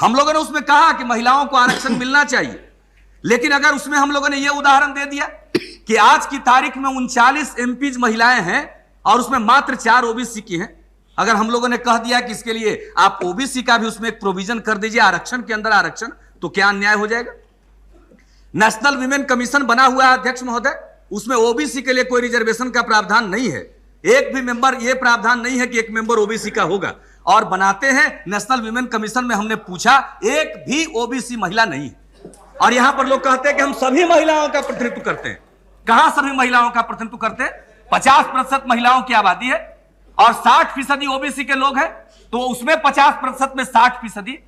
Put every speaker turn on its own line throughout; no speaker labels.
हम लोगों ने उसमें कहा कि महिलाओं को आरक्षण मिलना चाहिए, लेकिन अगर उसमें हम लोगों ने यह उदाहरण दे दिया कि आज की तारीख में 39 एमपीज महिलाएं हैं और उसमें मात्र 4 ओबीसी की हैं, अगर हम लोगों ने कह दिया कि इसके लिए आप ओबीसी का भी उसमें एक प्रोविजन कर दीजिए, आरक्षण के अंदर आरक्षण, तो क्या अन्याय हो जाएगा? नेशनल विमेन कमीशन बना हुआ है अध्यक्ष महोदय, उसमें ओबीसी के लिए कोई रिजर्वेशन का प्रावधान नहीं है, एक भी मेंबर, यह प्रावधान नहीं है कि एक मेंबर ओबीसी का होगा। और बनाते हैं नेशनल विमेन कमीशन में, हमने पूछा, एक भी ओबीसी महिला नहीं है। और यहां पर लोग कहते हैं कि हम सभी महिलाओं का प्रतिनिधित्व करते हैं। कहां सभी महिलाओं का प्रतिनिधित्व करते हैं? 50% महिलाओं की आबादी है और 60% ओबीसी के लोग हैं, तो उसमें 50% में 60%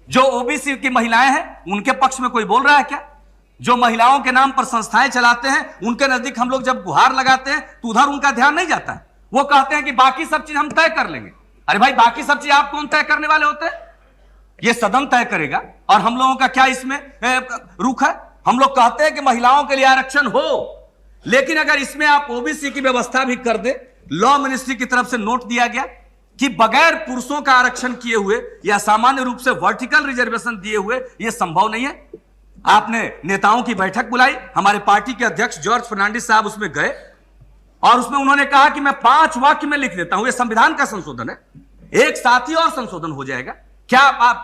जो ओबीसी की महिलाएं हैं उनके पक्ष में कोई बोल रहा है क्या? जो महिलाओं के नाम पर संस्थाएं चलाते हैं, उनके नजदीक हम लोग जब गुहार लगाते हैं तो उधर उनका ध्यान नहीं जाता है। वो कहते हैं कि बाकी सब चीज हम तय कर लेंगे। अरे भाई, बाकी सब चीज आप कौन तय करने वाले होते हैं? ये सदन तय करेगा। और हम लोगों का क्या इसमें रुख है? हम लोग कहते हैं कि महिलाओं के लिए आरक्षण हो, लेकिन अगर इसमें आप ओबीसी की व्यवस्था भी कर दे, लॉ मिनिस्ट्री की तरफ से नोट दिया गया कि बगैर पुरुषों का आरक्षण किए हुए या सामान्य रूप से वर्टिकल रिजर्वेशन दिए हुए यह संभव नहीं है। आपने नेताओं की बैठक बुलाई, हमारे पार्टी के अध्यक्ष जॉर्ज फर्नांडिस साहब उसमें गए और उसमें उन्होंने कहा कि मैं 5 वाक्य में लिख देता हूं, यह संविधान का संशोधन है, एक साथ ही और संशोधन हो जाएगा। क्या आप